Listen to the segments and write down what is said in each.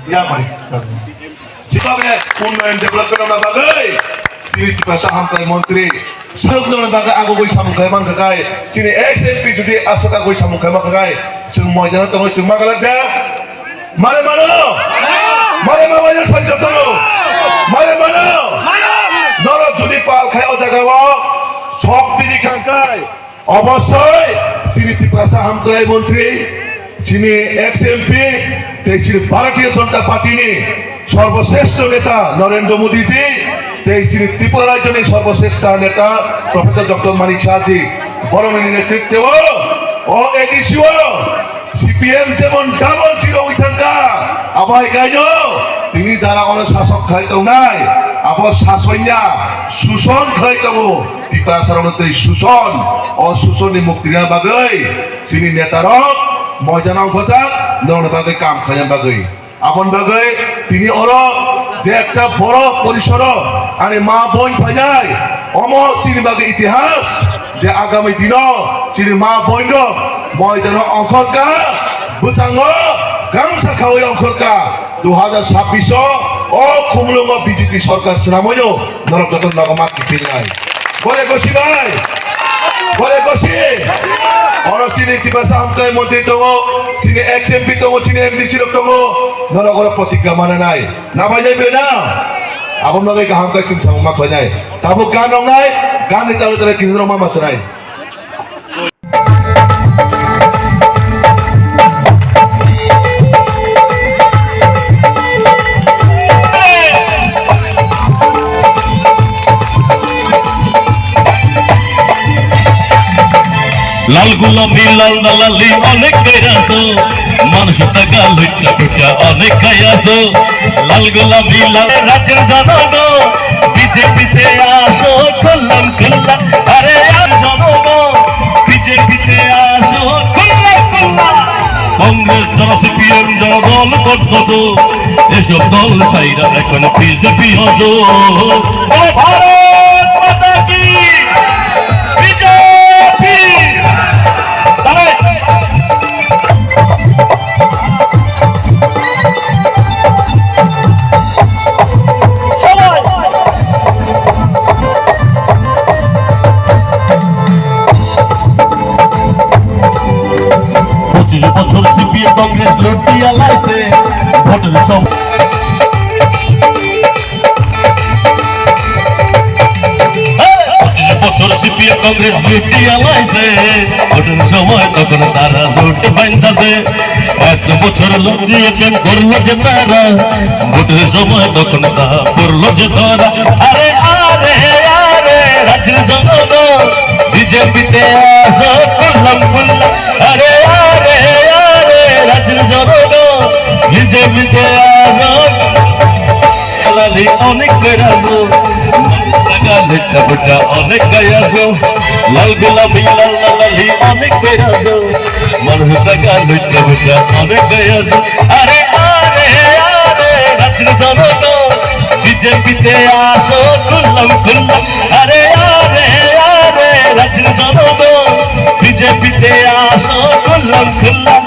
ইয়া করে সেভাবে উন্নয়ন ডেভেলপমেন্ট বাগৈ চিনি ত্রিপুরা হামক্রাই মন্ত্রী সারুকদন বাগৈ আগৈ সামুখাই মানখাই চিনি এক্সএমপি যদি আসক আগৈ সামুখাই মানখাই जों ময়দানে দङ जों मा खालामदों मारे मानो मारे माबाया सन्जतन मारे मानो नर जुदि पालखाय अजागाव शक्ति खांखाय অবশ্যই চিনি ত্রিপুরা হামক্রাই মন্ত্রী চিনি এক্সএমপি চিনি ভারতীয় জনতা পার্টিনি সর্বশ্রেষ্ঠ নেতা নরেন্দ্র মোদীজি চিনি ত্রিপুরা রাজ্যের সর্বশ্রেষ্ঠ নেতা প্রফেসর ডক্টর মানিক শাহজি বরমের নেতৃত্বে ও এডিসিও সিপিএম যেমন ডাবল ছিল ওই থাকা আবার গাইজ তিনি যারা অনেক শাসক খাইতেও নাই আবার শাসইয়া শোষণ খাইতেও ত্রিপুরা সারমধ্যে শোষণ ও শোষণে মুক্তির বাগৈ চিনি নেতারক ময়দানাও খোঁজা নরণ বাগৈ কাম খাইয়া বাগৈ আপন বাগৈ তিনি অর যে একটা বড় পরিসর আরে মা বোন ফাইনাই অমর চিনি বাগৈ ইতিহাস যে আগামী দিন চিনি মা বোন ময়দান অঙ্করকা বুসাঙ্গ গামছা খাওয়াই অঙ্করকা 2026 ও খুমলুঙ্গ বিজেপি সরকার শ্রাময় নরক যতন নগমা কিপিল নাই বলে গসি ভাই বলে গসি অর চিনি ত্রিপুরা হামক্রাই মন্ত্রী দङ চিনি এক্সএমপি দङ চিনি এমডিসি দङ নরগর প্রতিজ্ঞা মানে নাই না ভাই যাইবে না আপন নগে গাহাম কাইছিন সামমা খনাই তাবো গান রংনাই গান নিতালে তালে কিনর মা মাসনাই লাল গোলাপি লাল লালি অনেক গাইয়াছো মানুষ টাকা লইটা টুকা অনেক গাইয়াছো লাল গোলাপি লাল রাজ্যের জনগণ বিজেপিতে আসো খুল্লাম খুল্লা আরে আর জনগণ বিজেপিতে আসো খুল্লা খুল্লা কংগ্রেস যারা সিপিএম যারা দল করতো এসব দল সাইরা এখন বিজেপি হজো ভারত মাতা কি বছর সিপিএম কংগ্রেস লুটিয়া লাইছে ভোটের সব বছর সিপিএম কংগ্রেস লুটিয়া লাইছে ভোটের সময় তখন তারা জোট বাইন্দাছে এত বছর লড়িয়ে প্রেম করলো যে তারা ভোটের সময় তখন তারা করলো যে তারা আরে আরে আরে রাজ্যের জনগণ বিজেপিতে আসো করলাম করলাম আরে আরে আরে রাজ্যের জনগণ বিজেপিতে আসো লালি অনেক বেড়াবো টাকা লেখা বেটা অনেক গায়াবো লাল গোলাপি লাল লালি অনেক বেড়াবো মানুষ টাকা লেখা বেটা অনেক গায়াবো আরে আরে আরে রাজ্যের জনগণ বিজেপিতে আসো খুল্লাম খুল্লাম আরে আরে আরে রাজ্যের জনগণ বিজেপিতে আসো খুল্লাম খুল্লাম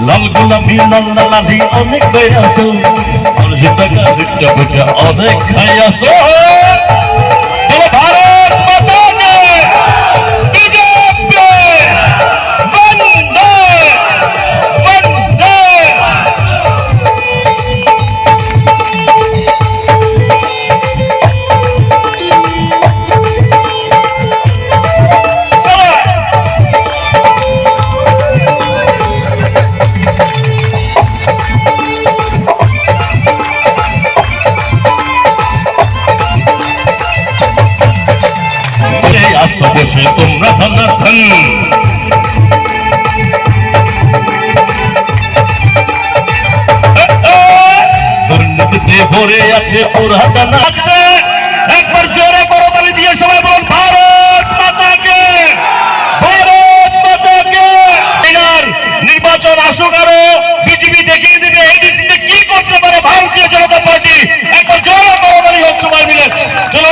লাল গোলাপি লাল লালি অনেক গায়াছো মানুষ টাকা লেখা বেটা অনেক গায়াছো ভারত মাতা কি বিজেপি বন্দে বন্দে বসে তোমরা ধনাধন দুর্নীতিতে ভরে আছে পুরাতন আছে একবার জোরে করো তালি দিয়ে সবাই বলুন ভারত মাতাকে ভারত মাতাকে নির্বাচন আসুক আরো বিজেপি দেখিয়ে দিবে এডিসিতে কি করতে পারে ভারতীয় জনতা পার্টি একবার জোরে করো তালি হোক সবাই মিলে চলো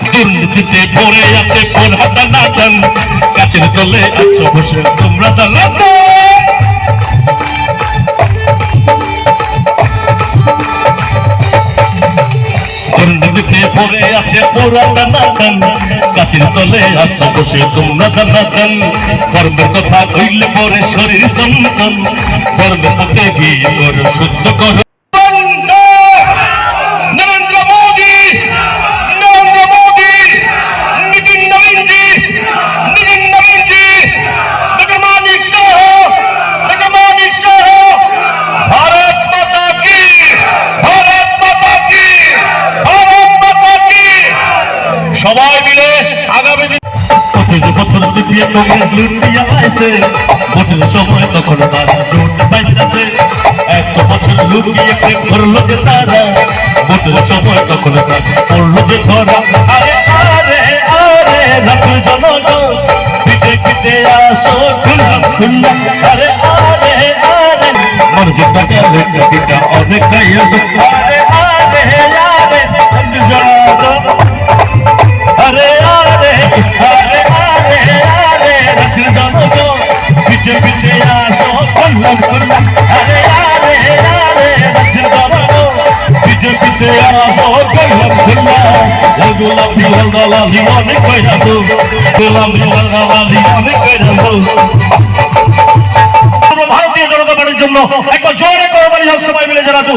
দুর্নীতিতে ভরে আছে পুরাতন কাছের তলে আছো বসে তোমরা আছে পুরা টানাটান কাছের তলে আসা বসে তোমরা টানাটান কর্মের কথা কইলে পরে শরীর সনসন কর্মের পথে গিয়ে করো শুদ্ধ করো নরেন্দ্র মোদি নিতিন নবীনজি ডক্টর মানিক শাহ भारत माता की भारत माता की भारत माता की সবাই মিলে আগামী দিন বছর সিপিএ কংগ্রেস লুটিয়া আইছে ভোটের সময় তখন তারা জোট পাইতেছে 100 বছর লুকিয়ে প্রেম করলো যে তারা ভোটের সময় তখন তারা পড়লো যে ধরা আরে আরে আরে রাখো জনগণ বিজেপিতে আসো খুললাম খুললাম আরে আরে আরে মর্জি পাটালে কিটা অনেক গায়ে আরে আরে আরে আরে আরে আরে আরে আরে রাখো জনগণ বিজেপিতে আসো খুললাম খুললাম আরে আরে আরে রাখো জনগণ বিজেপিতে আসো খুললাম খুললাম গোলাম দিওয়াল দালালি অনেক কইরা তো গোলাম দিওয়াল দালালি অনেক কইরা তো ভারতীয় জনতা পার্টির জন্য একবার জোরে করবানি হোক সবাই মিলে যারা আছো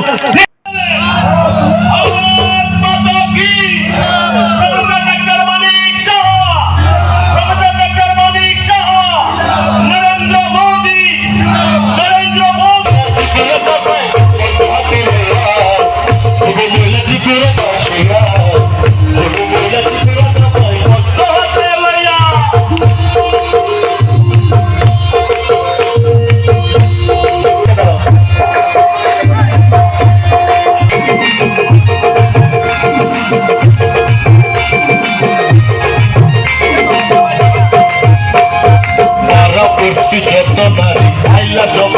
যত নারী আইলা সব